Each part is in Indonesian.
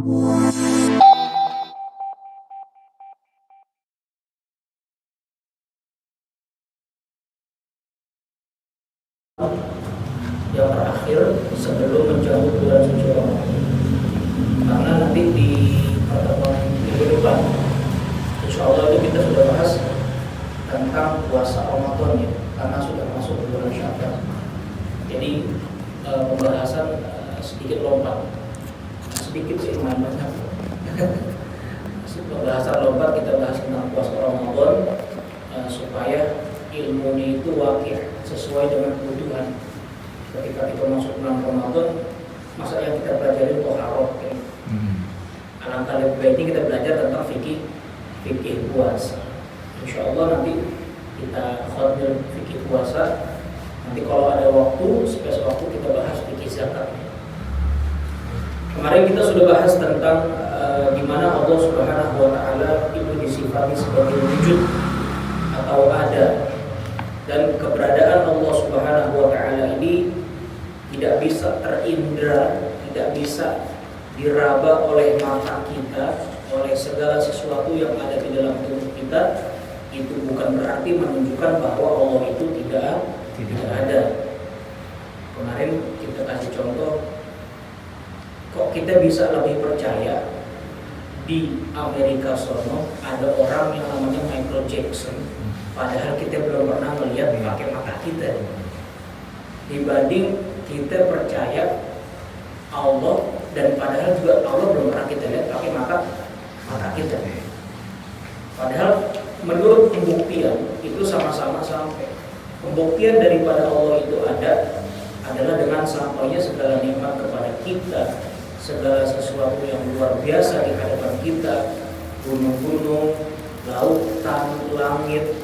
Yang terakhir sebelum menjauh bulan suci Ramadan. Karena nanti di pertemuan minggu depan, insya Allah itu kita sudah bahas tentang puasa Ramadan ya, karena sudah masuk ke bulan Syawal. Jadi pembahasan sedikit lompat, sedikit sih lumayan banyak. Pembahasan lompat kita bahas tentang puasa Ramadan supaya ilmunya itu wakil sesuai dengan kebutuhan. Ketika kita masuk bulan Ramadan, masa yang kita pelajari toharoh ya. Alangkah lebih baiknya kita belajar tentang fikih puasa. Insya Allah nanti kita khotbah fikih puasa. Nanti kalau ada waktu, space waktu kita bahas fikih zakat. Kemarin kita sudah bahas tentang di mana Allah Subhanahu wa taala itu disifati sebagai wujud atau ada, dan keberadaan Allah Subhanahu wa taala ini tidak bisa terindra, tidak bisa diraba oleh mata kita, oleh segala sesuatu yang ada di dalam tubuh kita. Itu bukan berarti menunjukkan bahwa Allah itu tidak ada. Kemarin kita kasih contoh, kok kita bisa lebih percaya di Amerika sono ada orang yang namanya Michael Jackson, padahal kita belum pernah melihat pakai mata kita, dibanding kita percaya Allah dan padahal juga Allah belum pernah kita lihat pakai mata kita. Padahal menurut pembuktian itu sama-sama sampai. Pembuktian daripada Allah itu ada adalah dengan sampainya segala nikmat kepada kita, segala sesuatu yang luar biasa di hadapan kita, gunung-gunung, lautan, langit,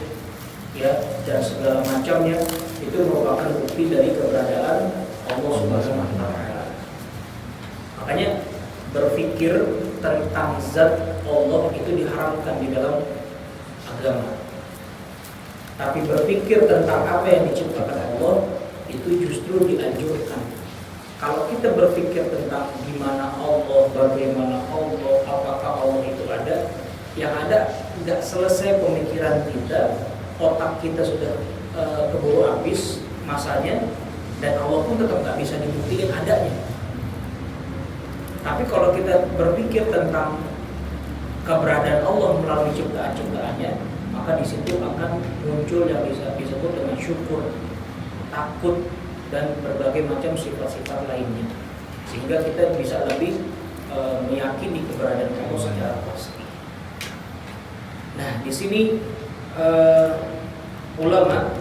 ya, dan segala macamnya, itu merupakan bukti dari keberadaan Allah Subhanahu wa taala. Makanya berpikir tentang zat Allah itu diharamkan di dalam agama. Tapi berpikir tentang apa yang diciptakan Allah itu justru dianjurkan. Kalau kita berpikir tentang gimana Allah, bagaimana Allah, apakah Allah itu ada, yang ada tidak selesai pemikiran kita, otak kita sudah keburu habis masanya, dan Allah pun tetap nggak bisa dibuktikan adanya. Tapi kalau kita berpikir tentang keberadaan Allah melalui ciptaan-ciptaannya, maka di situ akan muncul yang bisa disebut dengan syukur, takut, dan berbagai macam sifat-sifat lainnya, sehingga kita bisa lebih meyakini keberadaan Allah secara pasti. Nah, di sini ulama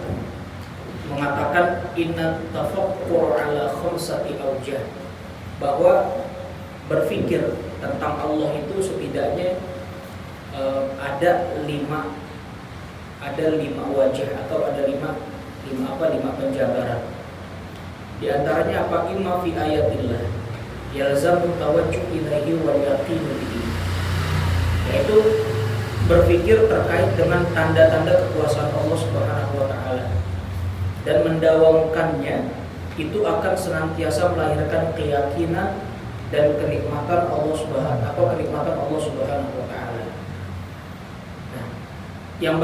mengatakan inna tafakkur ala khamsati awjah, bahwa berpikir tentang Allah itu setidaknya ada lima wajah, atau ada lima penjabaran. Di antaranya apa? Imma fi ayatillah yalzamu tawajjuh ilaihi wal yaqin bihi, yaitu berpikir terkait dengan tanda-tanda kekuasaan Allah Subhanahu wa taala, dan mendawamkannya itu akan senantiasa melahirkan keyakinan dan kenikmatan Allah Subhanahu wa taala. Nah, yang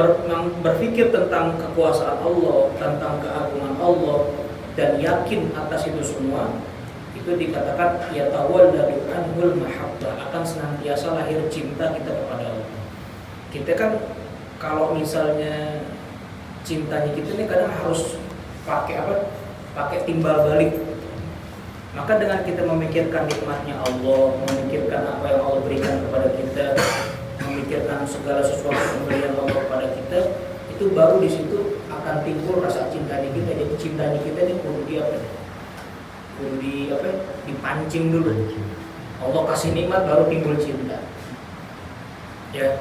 berpikir tentang kekuasaan Allah, tentang keagungan Allah, dan yakin atas itu semua, itu dikatakan yatawalladu anhul mahabbah, akan senantiasa lahir cinta kita kepada Allah. Kita kan kalau misalnya cintanya kita ini kadang harus pakai timbal balik. Maka dengan kita memikirkan nikmatnya Allah, memikirkan apa yang Allah berikan kepada kita, memikirkan segala sesuatu pemberian Allah kepada kita, itu baru di situ akan timbul rasa cintanya kita. Jadi cintanya kita ini kudu dipancing dulu. Allah kasih nikmat baru timbul cinta. Ya,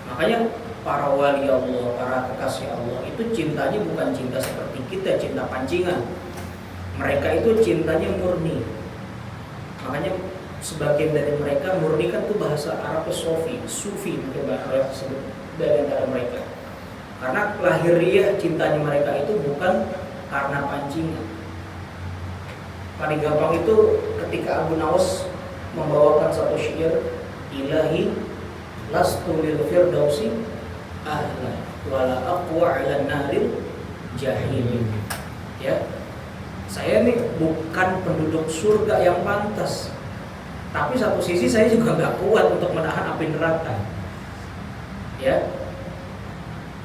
makanya para wali Allah, para kekasih Allah itu cintanya bukan cinta seperti kita, cinta pancingan. Mereka itu cintanya murni. Makanya sebagian dari mereka murni kan itu bahasa Arabnya sufi mungkin bahasa sebut dari antara mereka. Karena lahiriah cintanya mereka itu bukan karena pancingan. Paling gampang itu ketika Abu Nawas membawakan satu syair, ilahi lastu lil firdausi ahla wala aqwa 'ala naril jahim. Ya. Saya ini bukan penduduk surga yang pantas. Tapi satu sisi saya juga nggak kuat untuk menahan api neraka. Ya.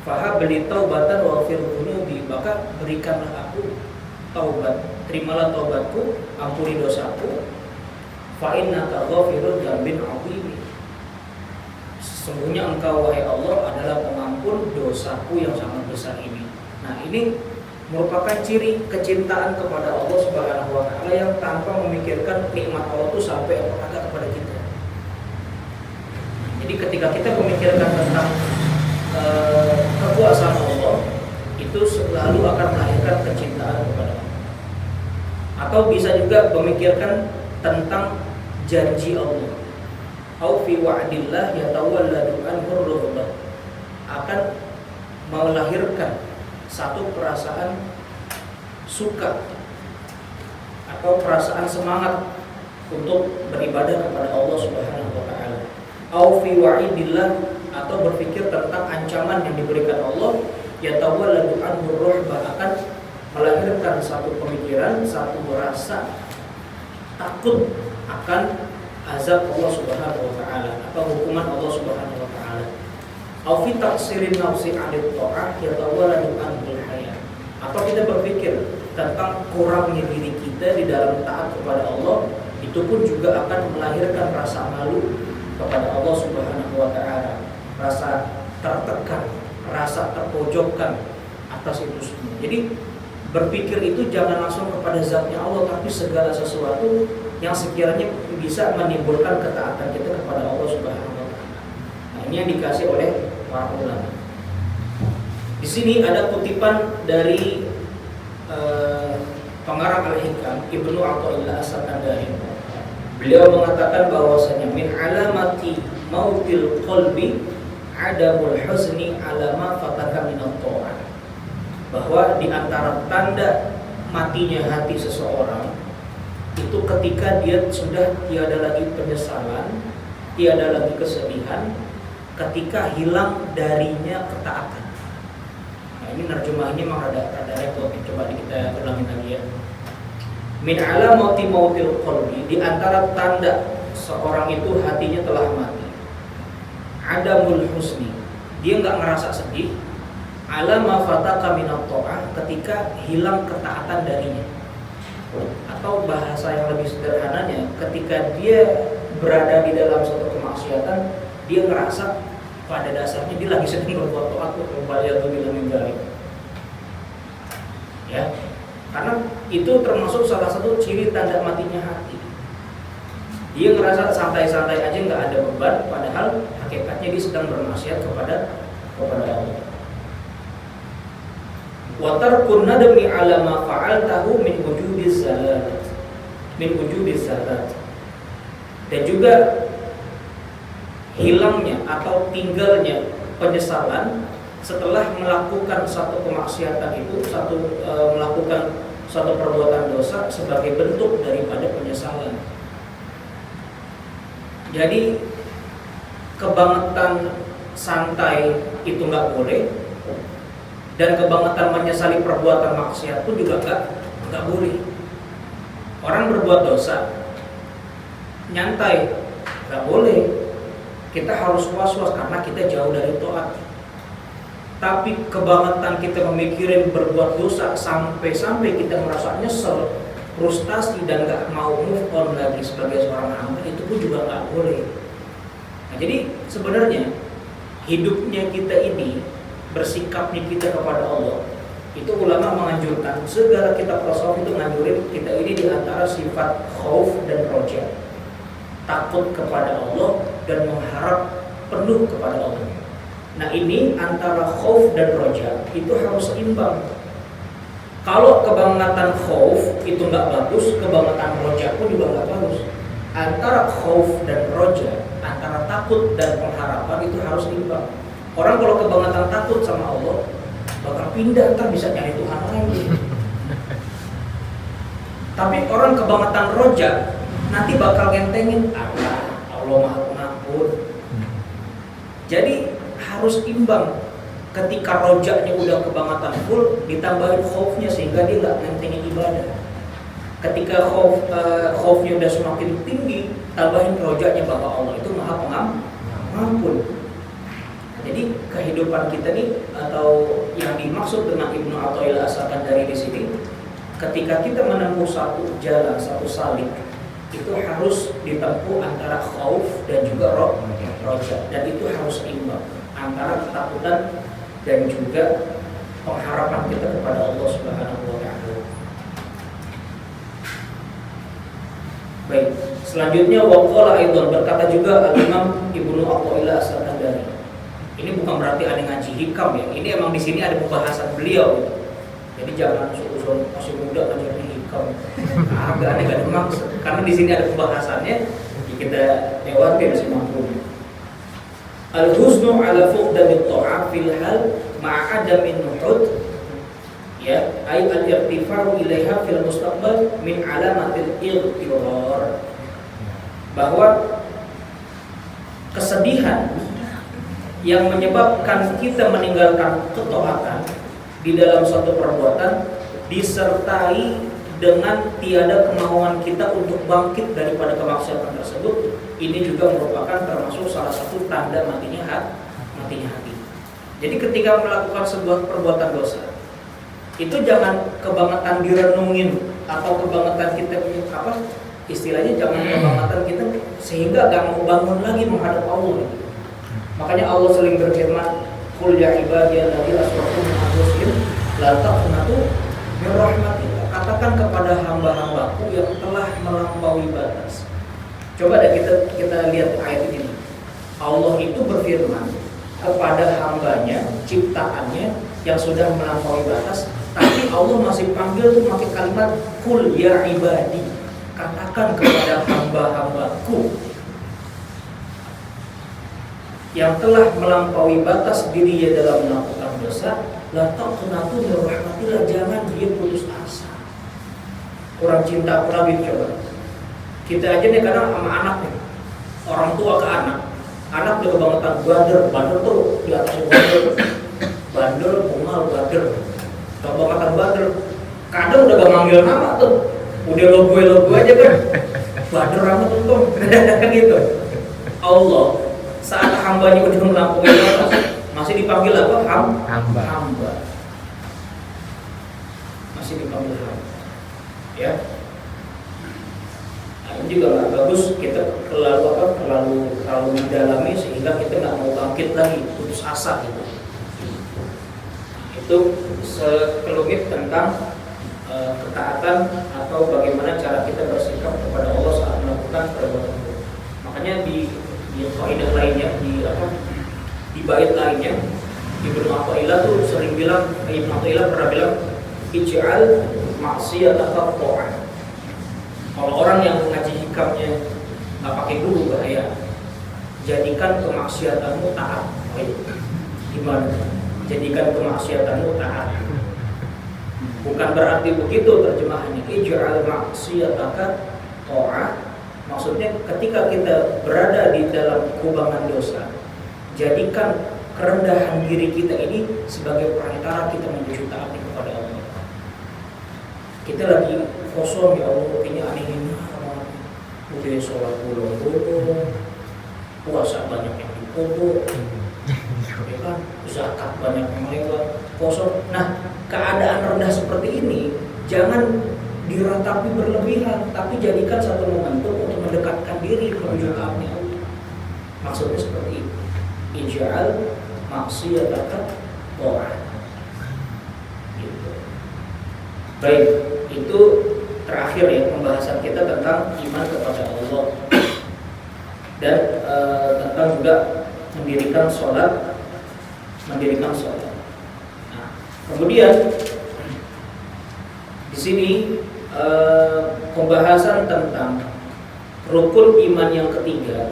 Fahab li taubatan wa fir dhunubi, maka berikanlah aku taubat, terimalah taubatku, ampuni dosaku. Fa innaka ghafirud dzambin 'azim. Sesungguhnya Engkau wahai Allah adalah pengampun dosaku yang sangat besar ini. Nah, ini merupakan ciri kecintaan kepada Allah Subhanahu wa taala yang tanpa memikirkan nikmat Allah itu sampai apakah kepada kita. Jadi ketika kita memikirkan tentang kekuasaan Allah, itu selalu akan melahirkan kecintaan kepada Allah. Atau bisa juga memikirkan tentang janji Allah. Au fi wa'dillah yatawalladu anhu ar-rughbah, akan melahirkan satu perasaan suka atau perasaan semangat untuk beribadah kepada Allah Subhanahu wa taala. Au fi wa'idillah, atau berpikir tentang ancaman yang diberikan Allah, yatawalladu anhu ar-rughbah, akan melahirkan satu pemikiran, satu rasa takut akan azab Allah Subhanahu wa taala atau hukuman Allah Subhanahu wa taala. Au fi taqsirin nafsi 'anil ta'ah yatawalladu anil haya, atau kita berpikir tentang kurangnya diri kita di dalam taat kepada Allah, itu pun juga akan melahirkan rasa malu kepada Allah Subhanahu wa taala, rasa tertekan, rasa terpojokkan atas itu semua. Jadi berpikir itu jangan langsung kepada zatnya Allah, tapi segala sesuatu yang sekiranya bisa menimbulkan ketaatan kita kepada Allah Subhanahu wa taala. Nah, ini yang dikasih oleh para ulama. Di sini ada kutipan dari pengarang Al-Hikam Ibnu Athaillah As-Sakandari. Beliau mengatakan bahwasanya min alamati mautil qalbi adamul huzni ala ma fataka min at-tha'ah, bahwa di antara tanda matinya hati seseorang itu ketika dia sudah tiada lagi penyesalan, tiada lagi kesedihan, ketika hilang darinya ketaatan. Nah, ini nerjemahnya memang rada repot. Coba kita ulangi lagi ya. Min alamati mautil qalbi, di antara tanda seorang itu hatinya telah mati, adamul husni, dia nggak ngerasa sedih, ala ma fataka minat ta'ah, ketika hilang ketaatan darinya. Atau bahasa yang lebih sederhananya, ketika dia berada di dalam suatu kemaksiatan, dia ngerasa pada dasarnya dia lagi sedang berbuat taat kepada Allah. Ya, karena itu termasuk salah satu ciri tanda matinya hati. Dia ngerasa santai-santai aja, nggak ada beban, padahal hakikatnya dia sedang bermaksiat kepada Allah. Wa tarkun nadmi ala ma fa'altahu min wujudiz zalat, dan juga hilangnya atau tinggalnya penyesalan setelah melakukan satu kemaksiatan itu, melakukan satu perbuatan dosa sebagai bentuk daripada penyesalan. Jadi kebangetan santai itu nggak boleh, dan kebangetan menyesali perbuatan maksiat pun juga nggak boleh. Orang berbuat dosa nyantai nggak boleh, kita harus was-was karena kita jauh dari taat. Tapi kebangetan kita memikirin berbuat dosa sampai kita merasa nyesel, frustasi, dan nggak mau move on lagi sebagai seorang hamba, itu pun juga nggak boleh. Nah, jadi sebenarnya hidupnya kita ini, bersikapnya kita kepada Allah, itu ulama menganjurkan, segala kitab tasawuf itu menganjurin kita ini di antara sifat khauf dan roja, takut kepada Allah dan mengharap penuh kepada Allah. Nah, ini antara khauf dan roja itu harus seimbang. Kalau kebangetan khauf itu nggak bagus, kebangetan roja pun juga nggak bagus. Antara khauf dan roja, antara takut dan pengharapan itu harus seimbang. Orang kalau kebangetan takut sama Allah, bakal pindah, ntar bisa nyari Tuhan lagi. Tapi orang kebangetan roja, nanti bakal ngentengin. Allah Maha Pengampun. Jadi harus imbang. Ketika rojaknya udah kebangetan full, ditambahin khaufnya sehingga dia nggak ngentengin ibadah. Ketika khaufnya udah semakin tinggi, tambahin rojaknya bahwa Allah itu Maha Pengampun. Jadi kehidupan kita nih, atau yang dimaksud dengan Ibnu Athaillah As-Sakandari di sini, ketika kita menempuh satu jalan, satu salik, itu harus ditempuh antara khauf dan juga roja, dan itu harus imbang antara ketakutan dan juga pengharapan kita kepada Allah Subhanahu wa Ta'ala. Baik, selanjutnya waqala aidan, berkata juga Al-Imam Ibnu Athaillah As-Sakandari. Ini bukan berarti ada ngaji hikam ya. Ini emang di sini ada pembahasan beliau gitu. Jadi jangan susun masih muda ngaji hikam. Agak aneh, gak ada maksud. Karena di sini ada pembahasannya, kita lewati masih mampu. Al-huznu ala fuqdanit ta'af fil hal ma'a adamin nuhud, ya, ay al-irtifa'u ilaiha fil mustaqbal min alamatil irtirar. Bahwa kesedihan yang menyebabkan kita meninggalkan ketaatan di dalam suatu perbuatan disertai dengan tiada kemauan kita untuk bangkit daripada kemaksiatan tersebut, ini juga merupakan termasuk salah satu tanda matinya hati. Jadi ketika melakukan sebuah perbuatan dosa, itu jangan kebangetan direnungin atau kebangetan kita istilahnya jangan kebangetan kita sehingga gak mau bangun lagi menghadap Allah. Makanya Allah sering berfirman, "Qul ya ibadiyalladzina asrafu ala anfusihim la taqnatu min rahmatillah." Katakan kepada hamba-hambaku yang telah melampaui batas. Coba deh kita lihat ayat ini. Allah itu berfirman kepada hambanya, ciptaannya yang sudah melampaui batas, tapi Allah masih panggil tuh pakai kalimat "Qul ya ibadi." Katakan kepada hamba-hambaku yang telah melampaui batas dirinya dalam melakukan dosa, la taqnatu min rahmatillah, jangan dia putus asa. Kurang cinta Nabi, coba. Kita aja nih kadang sama anak nih, orang tua ke anak udah kebangetan bandel tuh di atas bandel, bungal bandel, kebangetan bandel. Kadang udah gak manggil nama tuh, udah lo gue aja kan, bandel rambut untung, kan gitu. Allah saat hambanya udah melampaui batas, masih dipanggil apa? Hamba. Masih dipanggil hamba. Ya. Nah, ini juga nggak bagus kita terlalu mendalami sehingga kita nggak mau bangkit lagi, putus asa gitu. Itu sekelumit tentang ketaatan atau bagaimana cara kita bersikap kepada Allah saat melakukan perbuatan itu. Makanya di kaidah lainnya, di bait lainnya, Ibnu Athaillah tuh sering bilang, Ibnu Athaillah pernah bilang, ij'al maksiyataka ta'ah. Kalau orang yang ngaji hikamnya nggak pakai guru bahaya. Jadikan kemaksiatanmu taat. Gimana? Jadikan kemaksiatanmu taat. Bukan berarti begitu terjemahannya. Ij'al maksiyataka ta'ah. Maksudnya ketika kita berada di dalam kubangan dosa, jadikan kerendahan diri kita ini sebagai perantara kita menuju taat kepada Allah. Kita lagi kosong, ya Allah, kayaknya aneh ini, udah sholat bolong-bolong, puasa banyak yang dipodok, ya kan, zakat banyak yang lewat, kosong. Nah, keadaan rendah seperti ini jangan diratapi berlebihan, tapi jadikan satu momentum untuk mendekatkan diri menuju taatnya Allah. Maksudnya seperti itu. Ij'al maksiyataka ta'ah. Gitu. Baik, itu terakhir ya pembahasan kita tentang iman kepada Allah dan tentang juga mendirikan sholat. Nah, kemudian di sini pembahasan tentang rukun iman yang ketiga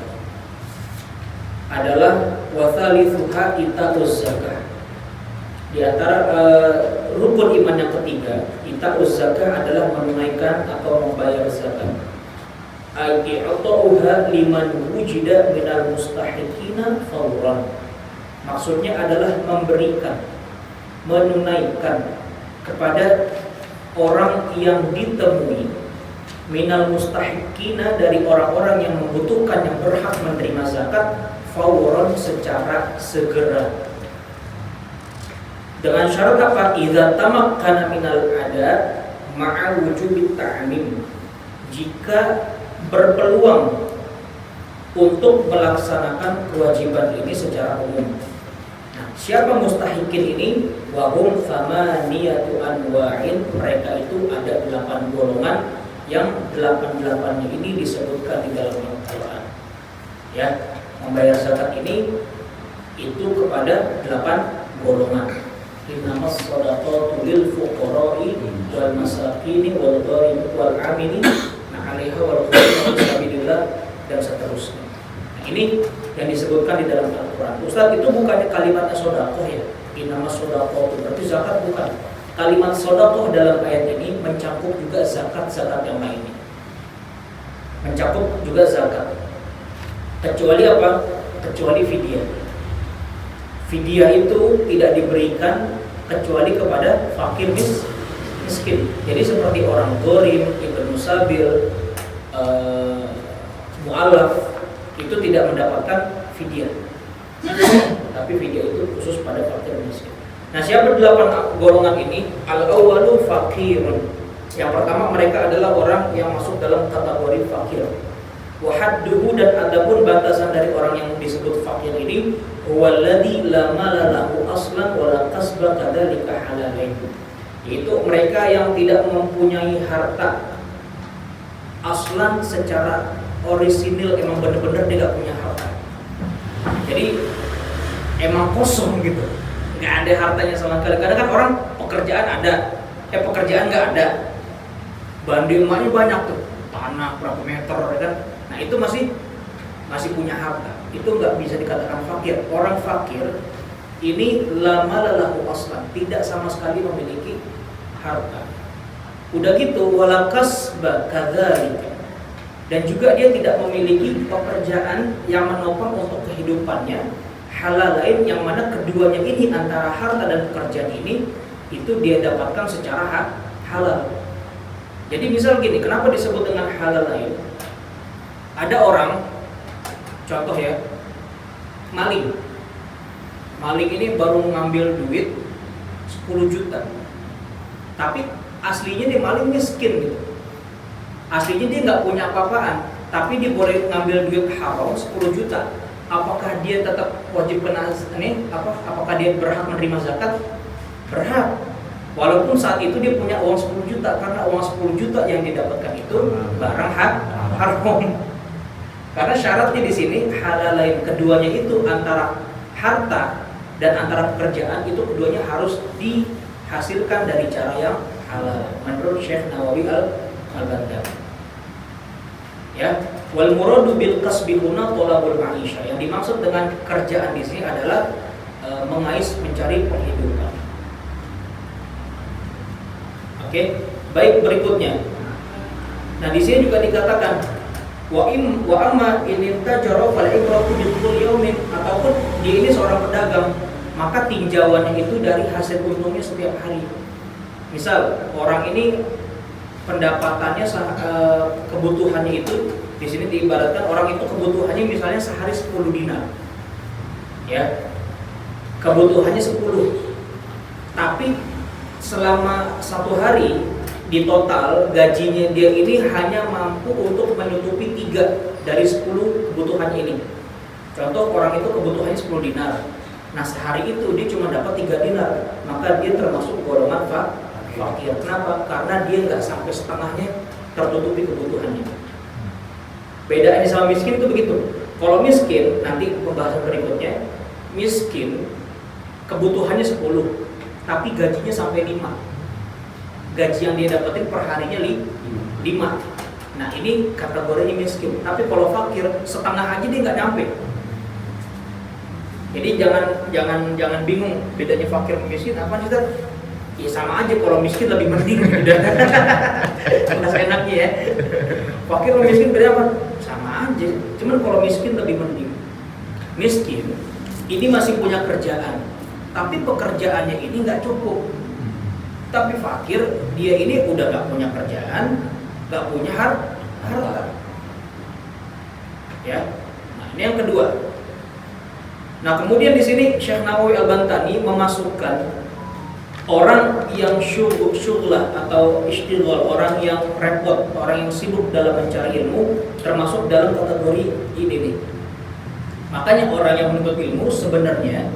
adalah wathalithuha ita'uz zakah. Di antara rukun iman yang ketiga, ita'uz zakah adalah menunaikan atau membayar zakat. Ai'ta'uha liman wujida minal mustahiqina fawran. Maksudnya adalah memberikan, menunaikan kepada orang yang ditemui minal mustahiqina, dari orang-orang yang membutuhkan, yang berhak menerima zakat, fawran, secara segera. Dengan syarat apa? Idza tamakkana minal ada ma'a wujubit ta'mim. Jika berpeluang untuk melaksanakan kewajiban ini secara umum. Nah, siapa mustahikin ini? Wahum thamaniyatu anwa'in. Mereka itu ada 8 golongan, yang 8-8-nya ini disebutkan di dalam Al-Quran. Ya, membayar zakat ini itu kepada 8 golongan. Innamas shadaqatu lil fuqara'i wal masakini wal gharimi wal 'amilin 'alaiha wal qa'imina fi sabilillah, dan seterusnya. Nah, ini yang disebutkan di dalam Al-Quran. Ustaz, itu bukannya kalimatnya sedekah ya? Innamas shadaqatu, berarti zakat bukan. Kalimat sedekah dalam ayat ini mencakup juga zakat-zakat yang lainnya. Mencakup juga zakat. Kecuali apa? Kecuali fidyah. Fidyah itu tidak diberikan kecuali kepada fakir miskin. Jadi seperti orang gharim, ibnu sabil, mu'allaf, itu tidak mendapatkan fidyah. Tapi fidyah itu khusus pada fakir miskin. Nah, siapa 8 golongan ini? Al-awwalu fakirun. Yang pertama, mereka adalah orang yang masuk dalam kategori fakir. Wa hadduhu, dan adapun batasan dari orang yang disebut fakir ini, huwallazi la mala lahu aslan wa la kasba kadzalika halalain. Yaitu mereka yang tidak mempunyai harta aslan, secara orisinil, emang benar-benar dia nggak punya harta. Jadi emang kosong gitu, nggak ada hartanya sama sekali. Kadang kan orang pekerjaan ada, pekerjaan nggak ada, banding emaknya banyak tuh, tanah berapa meter kan. Nah, itu masih punya harta. Itu nggak bisa dikatakan fakir. Orang fakir ini lama lalahu aslan, tidak sama sekali memiliki harta. Udah gitu, walakas bakadzalika, dan juga dia tidak memiliki pekerjaan yang menopang untuk kehidupannya, halal lain, yang mana keduanya ini, antara harta dan pekerjaan ini, itu dia dapatkan secara halal. Jadi misal gini, kenapa disebut dengan halal lain? Ada orang, contoh ya, maling ini baru ngambil duit 10 juta, tapi aslinya dia maling miskin gitu. Aslinya dia nggak punya apa-apaan, tapi dia boleh ngambil duit haram 10 juta. Apakah dia tetap wajib apakah dia berhak menerima zakat? Berhak. Walaupun saat itu dia punya uang 10 juta, karena uang 10 juta yang didapatkan itu barang haram. Karena syaratnya di sini halal lain, keduanya itu antara harta dan antara pekerjaan, itu keduanya harus dihasilkan dari cara yang halal menurut Syekh Nawawi Al-Bandari. Ya, wal muradu bil kasbi huna talabul ma'isha. Yang dimaksud dengan kerjaan di sini adalah mengais, mencari penghidupan. Oke, baik, berikutnya. Nah, di sini juga dikatakan wa amma in intajara fal ibratu bi kulli yaumin, ataupun dia ini seorang pedagang, maka tinjauannya itu dari hasil untungnya setiap hari. Misal orang ini pendapatannya, kebutuhannya itu, di sini diibaratkan orang itu kebutuhannya misalnya sehari 10 dinar. Ya. Kebutuhannya 10. Tapi selama 1 hari di total gajinya dia ini hanya mampu untuk menutupi 3 dari 10 kebutuhannya ini. Contoh, orang itu kebutuhannya 10 dinar. Nah, sehari itu dia cuma dapat 3 dinar, maka dia termasuk golongan fakir. Kenapa? Karena dia nggak sampai setengahnya tertutupi kebutuhannya. Bedanya sama miskin itu begitu. Kalau miskin, nanti pembahasan berikutnya, miskin kebutuhannya 10, tapi gajinya sampai 5. Gaji yang dia dapetin per harinya 5. Nah, ini kategorinya miskin. Tapi kalau fakir, setengah aja dia nggak nyampe. Jadi jangan bingung bedanya fakir dan miskin apa sih? Ya sama aja, kalau miskin lebih mending udah. Karena enaknya ya. Fakir sama miskin beda apa? Sama aja. Cuman kalau miskin lebih mending. Miskin ini masih punya kerjaan, tapi pekerjaannya ini nggak cukup. Tapi fakir, dia ini udah nggak punya kerjaan, nggak punya harta. Ya, nah ini yang kedua. Nah kemudian di sini Syekh Nawawi Al-Bantani memasukkan orang yang syughlah atau istighol, orang yang repot, orang yang sibuk dalam mencari ilmu, termasuk dalam kategori ini nih. Makanya orang yang menuntut ilmu sebenarnya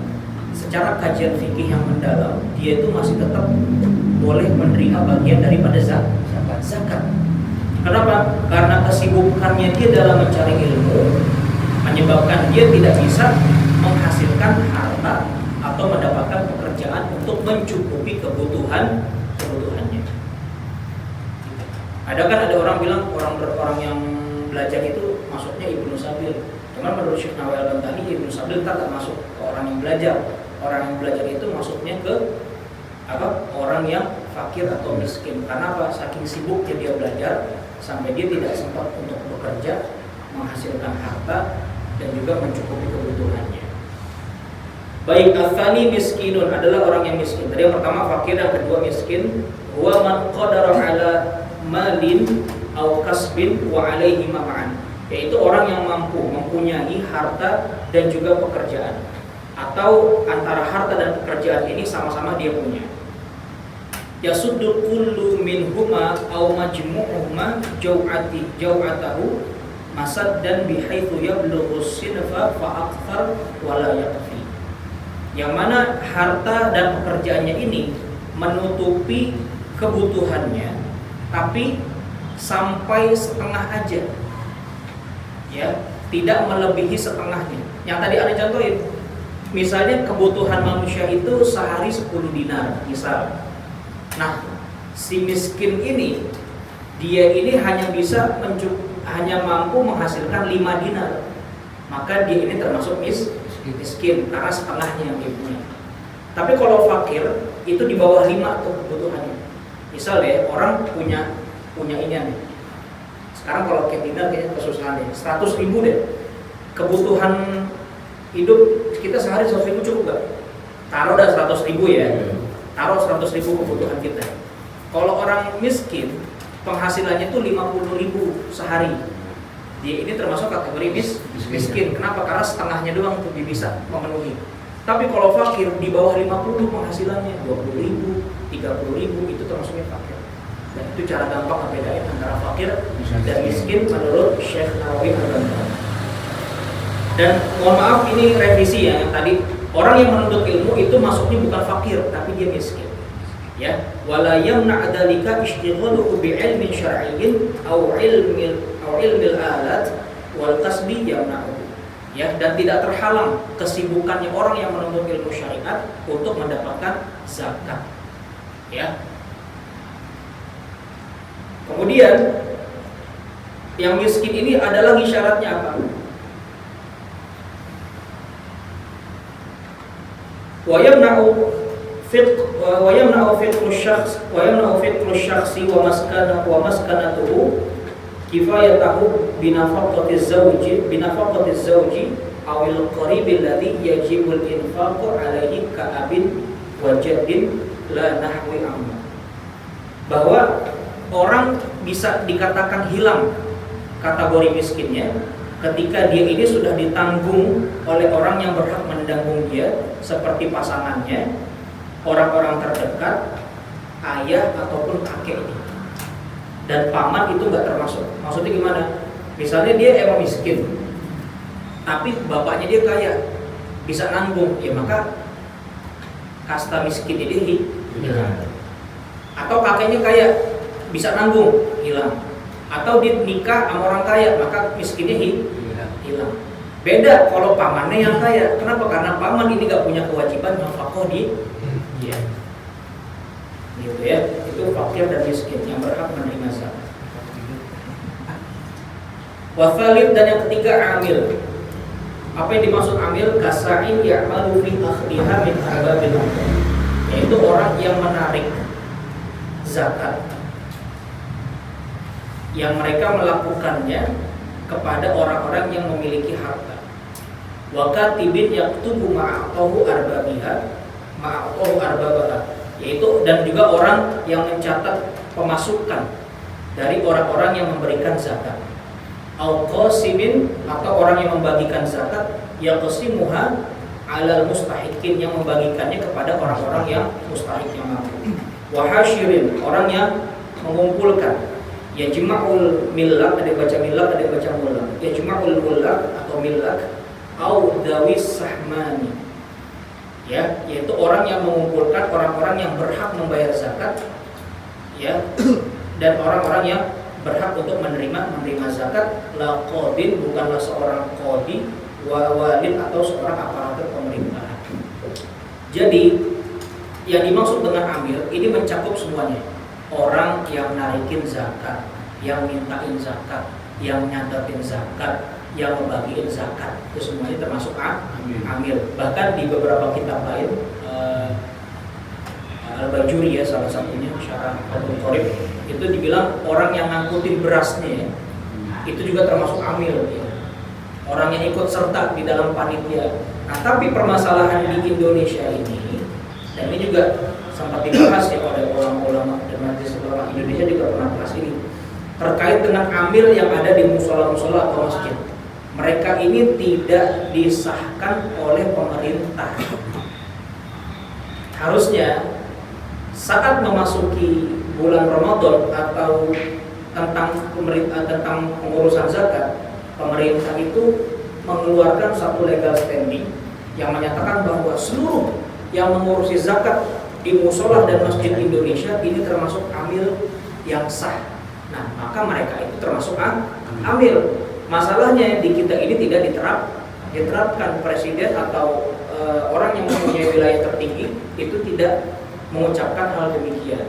secara kajian fikih yang mendalam, dia itu masih tetap boleh menerima bagian daripada zakat. Kenapa? Karena kesibukannya dia dalam mencari ilmu menyebabkan dia tidak bisa menghasilkan harta atau mendapatkan pekerjaan untuk mencukupi kebutuhannya. Ada orang bilang orang yang belajar itu maksudnya Ibnu Sabil. Cuman menurut Syekh Nawawi Al-Bantani, Ibnu Sabil tak masuk ke orang yang belajar. Orang yang belajar itu maksudnya ke orang yang fakir atau miskin. Karena apa? Saking sibuknya dia belajar sampai dia tidak sempat untuk bekerja, menghasilkan harta dan juga mencukupi kebutuhannya. Baik, atsani miskinun adalah orang yang miskin. Tadi yang pertama fakir, yang kedua miskin. Huwa man qadara ala malin aw kasbin wa alaihi ma'an. Yaitu orang yang mampu mempunyai harta dan juga pekerjaan, atau antara harta dan pekerjaan ini sama-sama dia punya. Yasuddu kullu minhuma aw majmu'uhuma jaw'atahu masaddan bihaitsu yablughu sinfa fa akthar wa la yakfi. Yang mana harta dan pekerjaannya ini menutupi kebutuhannya, tapi sampai setengah aja, ya, tidak melebihi setengahnya. Yang tadi ada contohin, misalnya kebutuhan manusia itu sehari 10 dinar, misal. Nah, si miskin ini, dia ini hanya mampu menghasilkan 5 dinar, maka dia ini termasuk miskin karena setengahnya yang dia punya. Tapi kalau fakir itu di bawah 5 tuh kebutuhannya. Misal deh orang punya ini nih. Sekarang kalau dinar kayaknya kesusahan deh. 100.000 deh. Kebutuhan hidup kita sehari 100.000 cukup gak? Taruh dah 100.000 ya. Taruh 100.000 kebutuhan kita. Kalau orang miskin penghasilannya tuh 50.000 sehari. Dia ini termasuk kategori miskin. Kenapa? Karena setengahnya doang tuh dia bisa memenuhi. Tapi kalau fakir di bawah 50 penghasilannya 20.000, 30.000 itu termasuknya fakir. Dan itu cara gampang membedain antara fakir dan miskin menurut Syekh Nawawi Al-Bantani. Dan mohon maaf ini revisi ya, yang tadi orang yang menuntut ilmu itu masuknya bukan fakir tapi dia miskin. Ya, wala yamna dzalika ishtighaluhu bi ilmin syar'iyyin aw ilmil alat wal kasbi yamna'u. Ya, dan tidak terhalang kesibukannya orang yang menuntut ilmu syariat untuk mendapatkan zakat. Ya. Kemudian yang miskin ini ada lagi syaratnya apa? Wa yamna'u fiqhu syakhsi wa maskanatuhu kifayatahu binafaqatiz zawji awil qaribil ladzi yajibul infaqu alaihi ka'abin wa jaddin la nahwi amma. Bahwa orang bisa dikatakan hilang kategori miskinnya ketika dia ini sudah ditanggung oleh orang yang berhak menanggung dia, seperti pasangannya, orang-orang terdekat, ayah ataupun kakeknya. Dan paman itu nggak termasuk. Maksudnya gimana? Misalnya dia emang miskin, tapi bapaknya dia kaya, bisa nanggung, ya maka kasta miskin ini hilang. Atau kakeknya kaya, bisa nanggung, hilang. Atau dia nikah sama orang kaya, maka miskinnya hilang. Beda kalau pamannya yang kaya. Kenapa? Karena paman ini nggak punya kewajiban nafkah dia. Gitu ya. Itu fakir dan miskin yang berhak menerima zakat. Wasalib, dan yang ketiga amil. Apa yang dimaksud amil? Kasa'in ya'malu fi akhdiha min arbabil amil. yaitu orang yang menarik zakat yang mereka melakukannya kepada orang-orang yang memiliki harta. Wa katibin yaktubu ma'atahu arbabaha, yaitu dan juga orang yang mencatat pemasukan dari orang-orang yang memberikan zakat. Au qasimin, atau orang yang membagikan zakat, yaqsimuha 'alal mustahiqin, yang membagikannya kepada orang-orang yang mustahik, yang mampu. Wa hasyirin, orang yang mengumpulkan. Yajma'ul millak, ada baca millak, ada baca mulak. Yajma'ul mulak atau millak au dawis sahmani, ya, yaitu orang yang mengumpulkan orang-orang yang berhak membayar zakat, ya, dan orang-orang yang berhak untuk menerima zakat. La qadin, bukanlah seorang qadi, wa walid, atau seorang aparatur pemerintahan. Jadi yang dimaksud dengan amil ini mencakup semuanya. Orang yang narikin zakat, yang mintain zakat, yang nyadatin zakat, yang membagiin zakat, itu semuanya termasuk amil. Bahkan di beberapa kitab lain, Al-Bajuri ya salah satunya, Syarah Fathul Qorib, itu dibilang orang yang ngangkutin berasnya itu juga termasuk amil, ya. Orang yang ikut serta di dalam panitia. Nah, tapi permasalahan di Indonesia ini, dan ini juga sempat dibahas ya oleh ulama-ulama dan majelis ulama Indonesia juga pernah bahas ini, terkait dengan amil yang ada di musola-musola atau masjid. Mereka ini tidak disahkan oleh pemerintah. Harusnya saat memasuki bulan Ramadan atau tentang pengurusan zakat, pemerintah itu mengeluarkan satu legal standing yang menyatakan bahwa seluruh yang mengurusi zakat di musola dan masjid Indonesia ini termasuk amil yang sah. Nah, maka mereka itu termasuk amil. Masalahnya di kita ini tidak diterapkan. Presiden atau orang yang mempunyai wilayah tertinggi itu tidak mengucapkan hal demikian.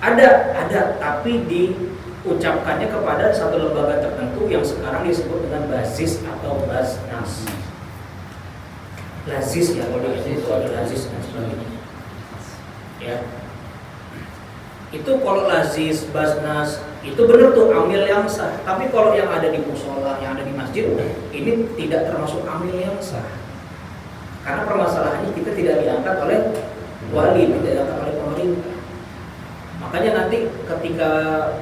Ada, tapi diucapkannya kepada satu lembaga tertentu yang sekarang disebut dengan Bazis atau Basnas. Lazis ya, kalau itu ada Lazis dan sebagainya. Ya, itu kalau Lazis, Basnas itu benar tuh amil yang sah. Tapi kalau yang ada di musola, yang ada di masjid, ini tidak termasuk amil yang sah. Karena permasalahannya kita tidak diangkat oleh wali, tidak diangkat oleh pemerintah. Makanya nanti ketika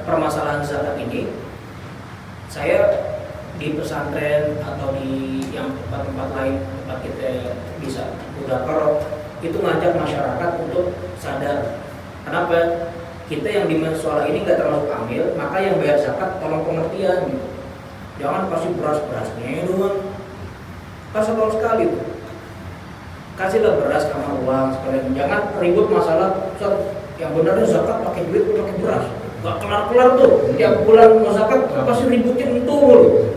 permasalahan zakat ini, saya di pesantren atau di yang tempat-tempat lain, tempat kita bisa mudzakarah, itu ngajak masyarakat untuk sadar. Kenapa? Kita yang di musola ini nggak terlalu amil, maka yang bayar zakat tolong pengertian gitu. Jangan kasih beras-berasnya doang. Kan sekali tuh. Kasihlah beras sama uang sekalian. Jangan ribut masalah yang benarnya zakat pakai duit atau pakai beras. Gak kelar-kelar tuh. Tiap bulan mau zakat pasti ributin itu loh.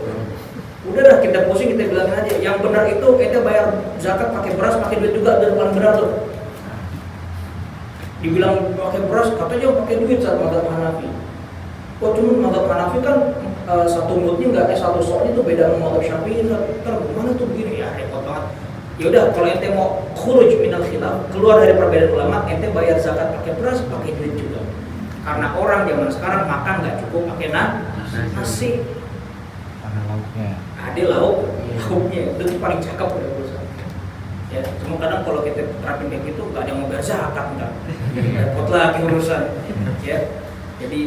Udah dah, kita pusing, kita bilangin aja. Yang benar itu kita bayar zakat pakai beras, pakai duit juga, dan paling benar tuh. Dibilang pakai beras, katanya pakai duit saat mazhab Hanafi. Oh, cuma mazhab Hanafi kan satu mutnya satu soalnya tuh beda sama mazhab Syafi'i. Gimana tuh begini ya, repot banget. Ya udah, kalau ente mau khuruj minal khilaf, keluar dari perbedaan ulama, ente bayar zakat pakai beras, pakai duit juga. Karena orang zaman sekarang makan nggak cukup pakai nasi. Ada lauknya. Ada lauknya, itu paling cakep ya urusan. Ya, cuma kadang kalau kita terapin kayak gitu nggak ada yang mau bayar zakat, enggak. Repot lagi urusan. Ya, jadi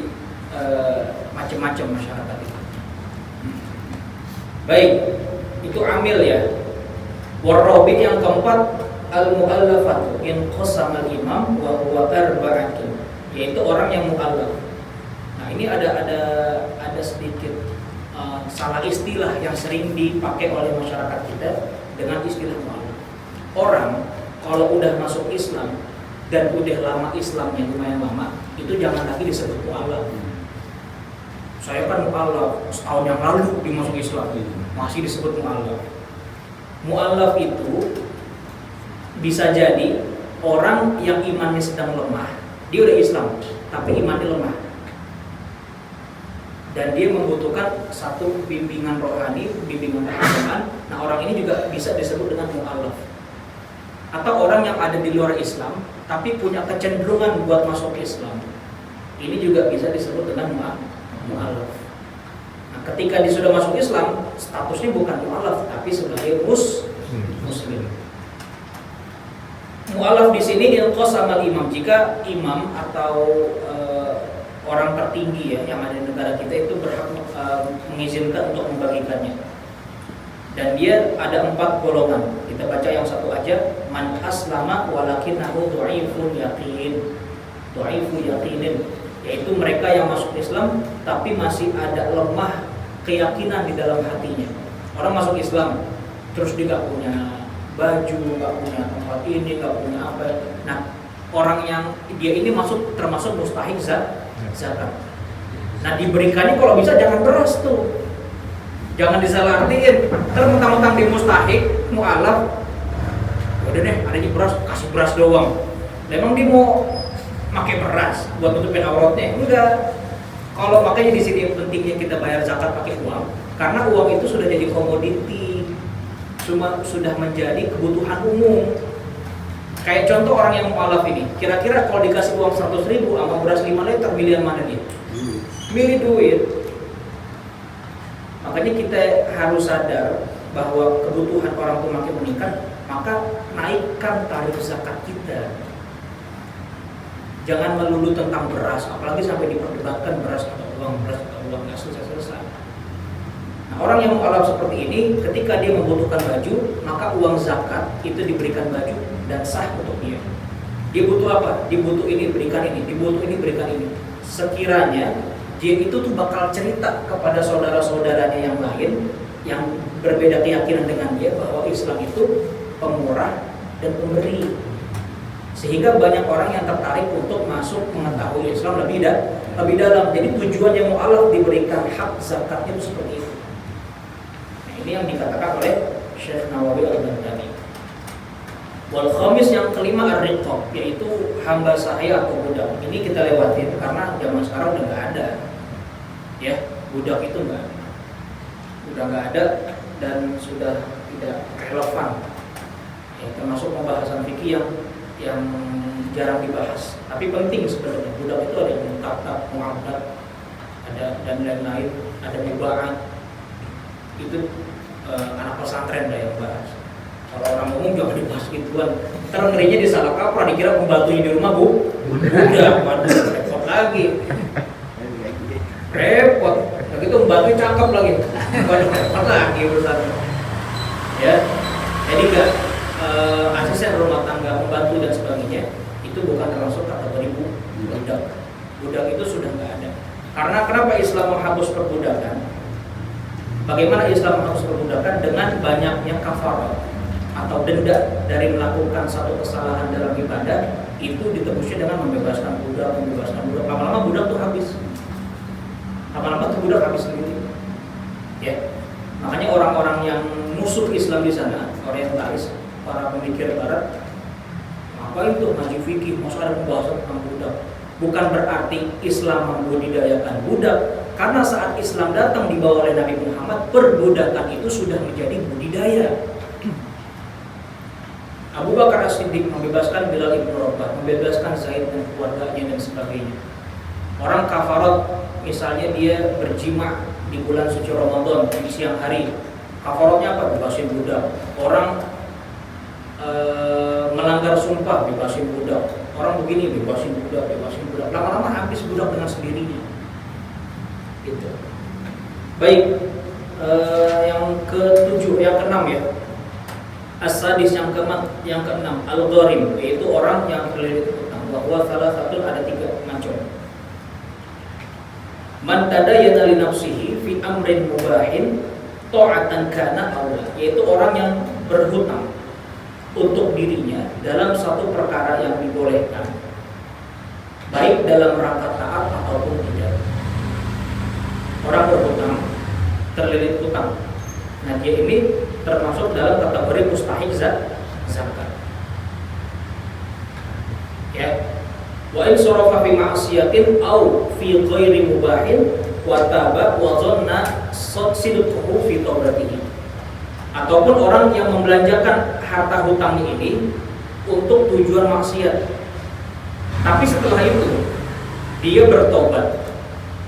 macam-macam masyarakat itu. Baik, itu amil ya. Warabi yang keempat, al-mu'allafat in qasama al-imam wa huwa arba'atun, yaitu orang yang mu'allaf. Nah, ini ada sedikit salah istilah yang sering dipakai oleh masyarakat kita dengan istilah mu'allaf. Orang kalau udah masuk Islam dan udah lama Islamnya lumayan lama, itu jangan lagi disebut mu'allaf. Saya kan mu'allaf setahun yang lalu dimasuk Islam, masih disebut mu'allaf. Mu'allaf itu bisa jadi orang yang imannya sedang lemah. Dia udah Islam, tapi imannya lemah. Dan dia membutuhkan satu bimbingan rohani, bimbingan keagamaan. Nah, orang ini juga bisa disebut dengan mu'allaf. atau orang yang ada di luar Islam tapi punya kecenderungan buat masuk Islam, ini juga bisa disebut dengan mu'alaf. Nah, ketika dia sudah masuk Islam, statusnya bukan mu'alaf tapi sebagai muslim. Mu'alaf di sini inqasama imam, jika imam atau orang tertinggi ya yang ada di negara kita itu berhak mengizinkan untuk membagikannya. Dan dia ada 4 golongan. Kita baca yang satu aja. Man aslama walakinahu dhaiful yaqin. Dhaiful yaqinin, yaitu mereka yang masuk Islam tapi masih ada lemah keyakinan di dalam hatinya. Orang masuk Islam terus dia gak punya baju, gak punya tempat ini, gak punya apa. Nah, orang yang dia ini termasuk mustahik zakat. Nah, diberikannya kalau bisa jangan beras tuh. Jangan disalahartiin, mentang-mentang di mustahik, mu'alaf, udah deh, adanya beras, kasih beras doang. Memang dia mau pakai beras buat nutupin auratnya? Enggak. Kalau makanya di sini pentingnya kita bayar zakat pakai uang, karena uang itu sudah jadi komoditi, sudah menjadi kebutuhan umum. Kayak contoh orang yang mu'alaf ini, kira-kira kalau dikasih uang 100.000 sama beras 5 liter, milih yang mana dia? Milih duit. Makanya kita harus sadar bahwa kebutuhan orang itu makin meningkat, maka naikkan tarif zakat kita. Jangan melulu tentang beras, apalagi sampai diperdebatkan beras atau uang, nggak selesai. Nah, orang yang mu'alaf seperti ini, ketika dia membutuhkan baju, maka uang zakat itu diberikan baju dan sah untuk dia. Dia butuh apa? Dia butuh ini, berikan ini. Dia butuh ini, berikan ini. Sekiranya dia itu tuh bakal cerita kepada saudara-saudaranya yang lain yang berbeda keyakinan dengan dia bahwa Islam itu pemurah dan pemberi, sehingga banyak orang yang tertarik untuk masuk mengetahui Islam lebih dalam. Jadi tujuannya mu'alaf diberikan hak zakatnya itu seperti itu. Nah, ini yang dikatakan oleh Syekh Nawawi Al-Baghdadi. Wal khamis, yang kelima, ar-riqab, yaitu hamba sahaya atau budak. Ini kita lewatin karena zaman sekarang udah nggak ada. Ya, budak itu udah nggak ada dan sudah tidak relevan. Ya, termasuk pembahasan fikih yang jarang dibahas. Tapi penting sebenarnya. Budak itu ada yang muktab, mu'abbad, ada dan lain-lain, ada muba'at. Itu anak pesantren lah yang bahas. Kalau orang umum jangan dibahas gituan. Ntar ngerinya disalah kaprah, dikira pembantunya di rumah budak, waduh, repot lagi. Repot, begitu membantu cakep lagi, repot lagi urusannya. Ya, jadi enggak asisten rumah tangga, membantu dan sebagainya itu bukan termasuk kategori budak. Budak itu sudah nggak ada. Karena kenapa Islam menghapus perbudakan? Bagaimana Islam menghapus perbudakan? Dengan banyaknya kafarat atau denda dari melakukan satu kesalahan dalam ibadah, itu ditebusnya dengan membebaskan budak. Lama-lama budak tuh habis. Lama-lama tuh budak habis sendiri. Ya. Makanya orang-orang yang musuh Islam di sana, orientalis, para pemikir barat, apa itu ngaji fikih, maksud ada pembahasan tentang budak. Bukan berarti Islam membudidayakan budak, karena saat Islam datang dibawa oleh Nabi Muhammad, perbudakan itu sudah menjadi budidaya. Abu Bakar As-Siddiq membebaskan Bilal ibn Rabah, membebaskan Zaid dan keluarganya dan sebagainya. Orang kafarat, misalnya dia berjima di bulan suci Ramadan di siang hari, kafaratnya apa? Bebasin budak. Orang melanggar sumpah, bebasin budak. Orang begini, bebasin budak. Lama-lama habis budak dengan sendirinya. Gitu. Baik, yang ke-7, yang ke-6 ya. As-sadis, yang ke-6, al-gharim, yaitu orang yang terlilit hutang. Bahwa salah satu ada 3 macam. Man tadayyana li nafsihi fi amrin mubahin ta'atan kana aula, yaitu orang yang berhutang untuk dirinya dalam satu perkara yang dibolehkan, baik dalam rangka taat ataupun tidak. Orang berhutang, terlilit hutang. Nah, dia ini termasuk dalam kategori mustahik zakat. Ya. Wa in sarafa fi ma'siyatin aw fi ghairi mubahin wa taba wa dhanna sidquhu fi taubatihi. Ataupun orang yang membelanjakan harta hutangnya ini untuk tujuan maksiat. Tapi setelah itu dia bertobat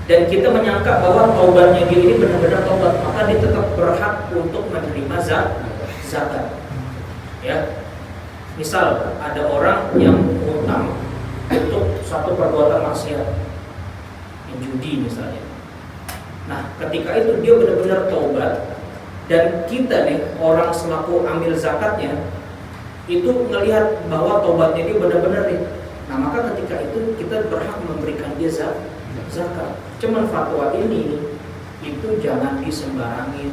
dan kita menyangka bahwa taubatnya dia ini benar-benar taubat, maka dia tetap berhak untuk menerima zakat. Ya, misal ada orang yang hutang untuk satu perbuatan maksiat, judi misalnya. Nah, ketika itu dia benar-benar taubat dan kita nih orang selaku ambil zakatnya itu melihat bahwa taubatnya dia benar-benar nih. Nah, maka ketika itu kita berhak memberikan dia zakat. Cuman fatwa ini itu jangan disembarangin.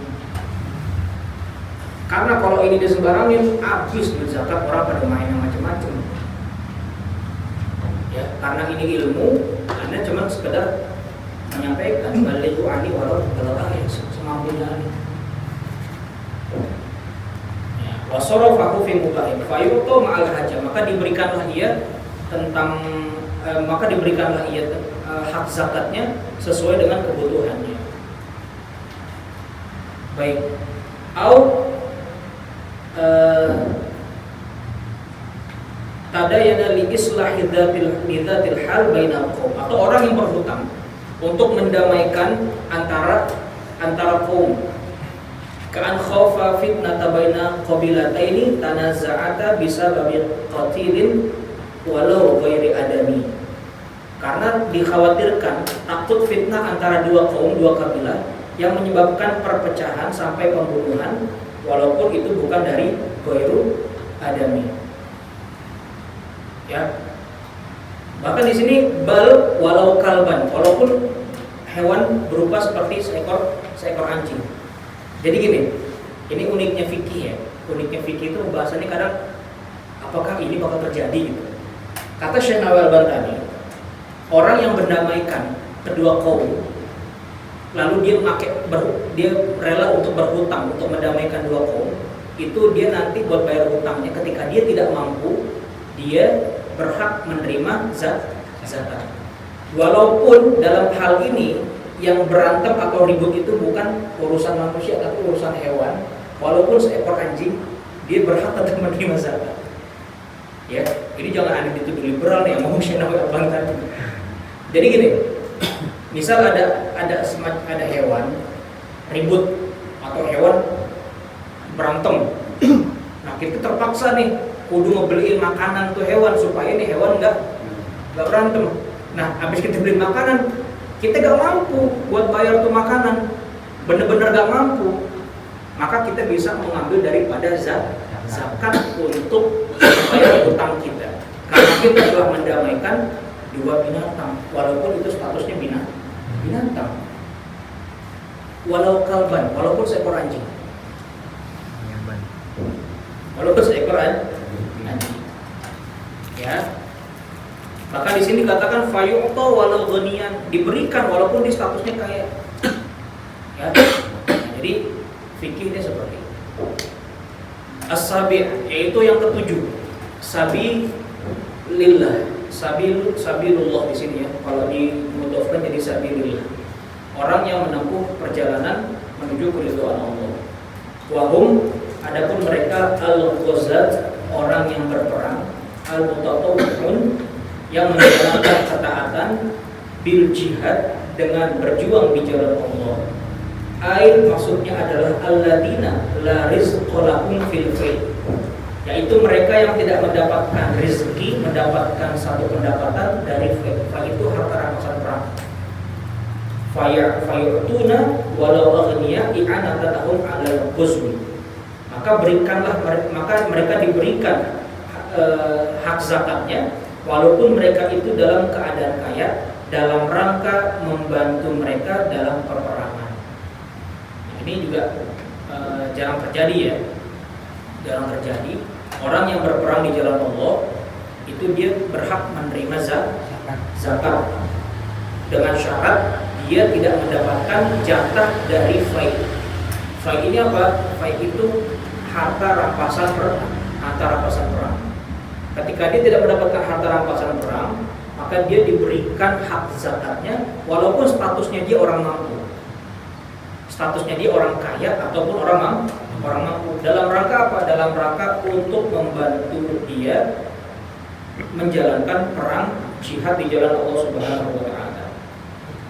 Karena kalau ini disembarangin, habis zakat orang pada main yang macam-macam. Ya, karena ini ilmu, Anda cuma sekedar menyampaikan balik ani walau semampunya ini. Wasorofahu fi mubahim fayuto ma'al haja, maka diberikanlah ia hak zakatnya sesuai dengan kebutuhannya. Baik. Au tadayana li islahi dzatil hal bainal qaum, atau orang yang berhutang untuk mendamaikan antara kaum. Ka'an khaufa fitnata baina qabilataini tanaza'ata bisababi qatilin walau ghairi adami. Karena dikhawatirkan takut fitnah antara dua kaum, dua kabilah yang menyebabkan perpecahan sampai pembunuhan walaupun itu bukan dari ghairu adami. Ya. Bahkan di sini bal walau kalban, walaupun hewan berupa seperti seekor anjing. Jadi gini, ini uniknya fikih ya. Uniknya fikih itu pembahasannya kadang apakah ini bakal terjadi gitu. Kata Syekh Nawawi Al-Bantani, orang yang mendamaikan kedua kaum, lalu dia rela untuk berhutang untuk mendamaikan dua kaum, itu dia nanti buat bayar hutangnya ketika dia tidak mampu, dia berhak menerima zakat. Walaupun dalam hal ini yang berantem atau ribut itu bukan urusan manusia tapi urusan hewan, walaupun seekor anjing dia berhak tetap menerima zakat. Ya, ini jangan ada dituduh liberal nih yang mau abang tadi. Jadi gini, misal ada hewan ribut atau hewan berantem, nah kita terpaksa nih kudu ngebeliin makanan tuh hewan supaya nih hewan nggak berantem. Nah, habis kita beli makanan, kita gak mampu buat bayar tuh makanan, bener-bener gak mampu, maka kita bisa mengambil daripada zakat untuk bayar hutang kita, karena kita telah mendamaikan dua binatang, walaupun itu statusnya binatang, walau kalban, walaupun seekor anjing, ya. Maka di sini dikatakan fayu'ta walau ghaniyan, diberikan walaupun di statusnya kaya. Ya. Jadi fikihnya seperti itu. As-sabi', yaitu yang ketujuh. Sabilillah. Sabilullah di sini ya. Kalau dimudhafkan jadi sabilillah. Orang yang menempuh perjalanan menuju keridhaan Allah. Wahum, adapun mereka al-ghazat, orang yang berperang, al-mutatawwi'un, yang menjalankan ketaatan bil jihad, dengan berjuang di jalan Allah. Ai maksudnya adalah alladzina la rizqa lahum fil fai', yaitu mereka yang tidak mendapatkan rezeki, mendapatkan satu pendapatan dari fai' itu harta rampasan perang. Fayutuna walau aghniya i'anatan lahum 'alal ghuzwi. Maka mereka diberikan hak zakatnya walaupun mereka itu dalam keadaan kaya, dalam rangka membantu mereka dalam peperangan. Nah, ini juga jarang terjadi ya. Jarang terjadi. Orang yang berperang di jalan Allah itu dia berhak menerima zakat dengan syarat dia tidak mendapatkan jatah dari fai'. Fai' ini apa? Fai' itu harta rampasan perang. Ketika dia tidak mendapatkan harta rampasan perang, maka dia diberikan hak zakatnya walaupun statusnya dia orang mampu. statusnya dia orang kaya ataupun orang mampu. Dalam rangka apa? Dalam rangka untuk membantu dia menjalankan perang jihad di jalan Allah Subhanahu wa taala.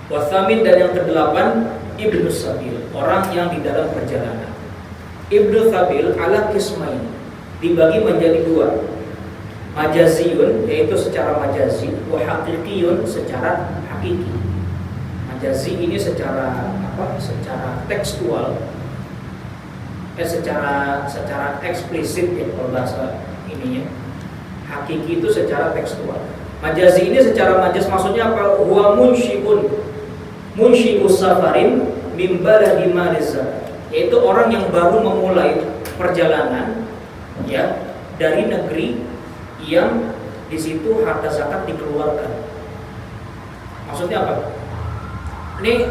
Wasamin, dan yang kedelapan Ibnu Sabil, orang yang di dalam perjalanan. Ibnu Sabil ala qismain, dibagi menjadi dua. Majaziyun, yaitu secara majazi, wa haqiqiyun, secara hakiki. Majazi ini secara apa? Secara tekstual, secara eksplisit ya kalau bahasa ininya. Hakiki itu secara tekstual. Majazi ini secara majaz maksudnya apa? Huwa munsyi'us safarin min baladi maliza, yaitu orang yang baru memulai perjalanan ya dari negeri yang di situ harta zakat dikeluarkan. Maksudnya apa? Ini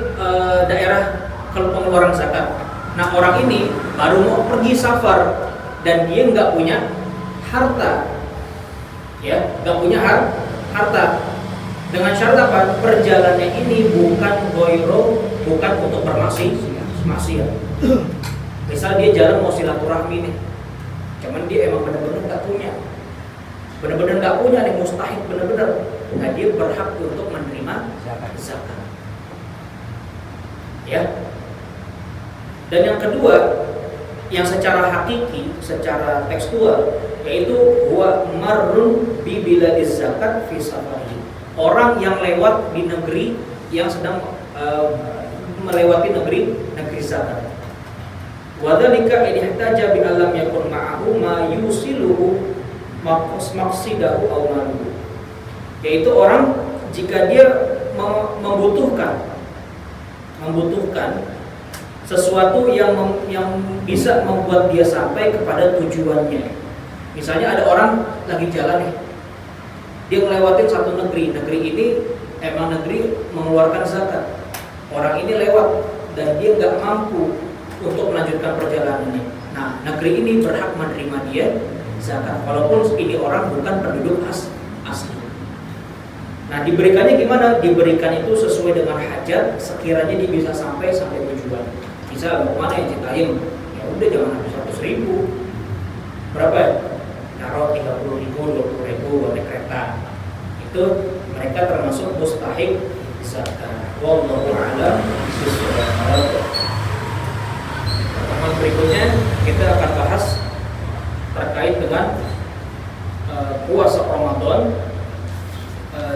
daerah pengeluaran zakat. Nah, orang ini baru mau pergi safar dan dia nggak punya harta. Ya, nggak punya harta. Dengan syarat apa? Perjalanannya ini bukan untuk bermaksiat. Misal dia jalan mau silaturahmi nih, cuman dia emang benar-benar nggak punya nih, mustahil benar-benar. Nah, dia berhak untuk menerima zakat. Ya. Dan yang kedua, yang secara hakiki, secara tekstual, yaitu huwa marrun bi biladiz zakat fi safari. Orang yang lewat di negeri yang sedang melewati negeri zakat. Wa dzalika in ihtaja bi alam yakun ma'ahu ma yusiluhu maqsidahu aw maluhu. Yaitu orang jika dia membutuhkan sesuatu yang bisa membuat dia sampai kepada tujuannya. Misalnya ada orang lagi jalan nih, dia melewati satu negeri ini emang negeri mengeluarkan zakat. Orang ini lewat dan dia nggak mampu untuk melanjutkan perjalanannya. Nah, negeri ini berhak menerima dia zakat, walaupun ini orang bukan penduduk asli. Nah, diberikannya gimana? Diberikan itu sesuai dengan hajat, sekiranya dia bisa sampai tujuan. Bisa mau mana ya, Citayam, ya udah jangan habis 100.000. Berapa ya? Taruh 30.000, 20.000 naik kereta. Itu mereka termasuk mustahik zakat. Wallahu a'lam bishawab. Pertemuan berikutnya kita akan bahas terkait dengan puasa Ramadan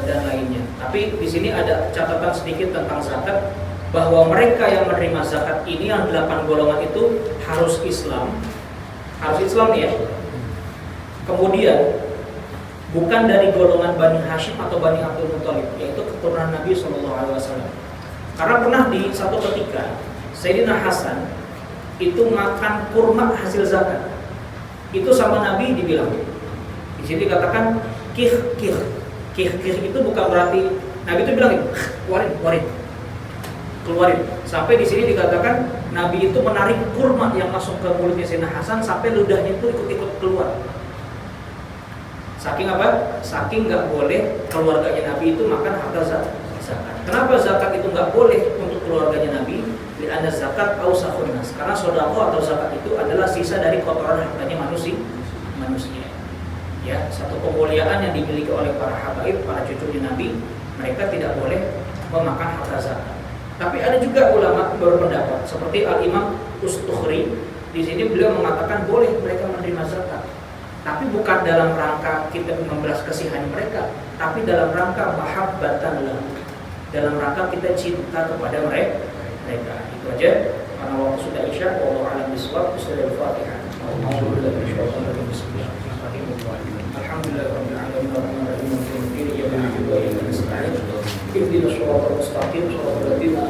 dan lainnya. Tapi di sini ada catatan sedikit tentang zakat, bahwa mereka yang menerima zakat ini yang 8 golongan itu harus Islam ya. Kemudian bukan dari golongan Bani Hashim atau Bani Abdul Muthalib, yaitu keturunan Nabi SAW. Karena pernah di satu ketika Sayyidina Hasan itu makan kurma hasil zakat. Itu sama Nabi dibilang. Di sini dikatakan kih itu bukan berarti Nabi itu bilang keluarin. Sampai di sini dikatakan Nabi itu menarik kurma yang masuk ke mulutnya Sayyidina Hasan sampai ludahnya itu ikut keluar. Saking apa? Saking nggak boleh keluarganya Nabi itu makan harta zakat. Kenapa zakat itu nggak boleh untuk keluarganya Nabi? Li'anna zakat awsaqun nas. Karena sedekah atau zakat itu adalah sisa dari kotoran hartanya manusia. Ya, satu kemuliaan yang dimiliki oleh para habaib, para cucunya Nabi, mereka tidak boleh memakan harta zakat. Tapi ada juga ulama berpendapat seperti Al-Imam Ustukhri, di sini beliau mengatakan boleh mereka menerima zakat. Tapi bukan dalam rangka kita membelas kasihan mereka, tapi dalam rangka mahabbatan lahu. Dalam rangka kita cinta kepada mereka. Itu aja. Karena waktu sudah isya, wallahu a'lam bishawab. Bismillahirrahmanirrahim. Alhamdulillahirabbil alamin arrahmanirrahim maliki yaumiddin iyyaka na'budu wa iyyaka nasta'in ihdinas siratal mustaqim siratal ladzina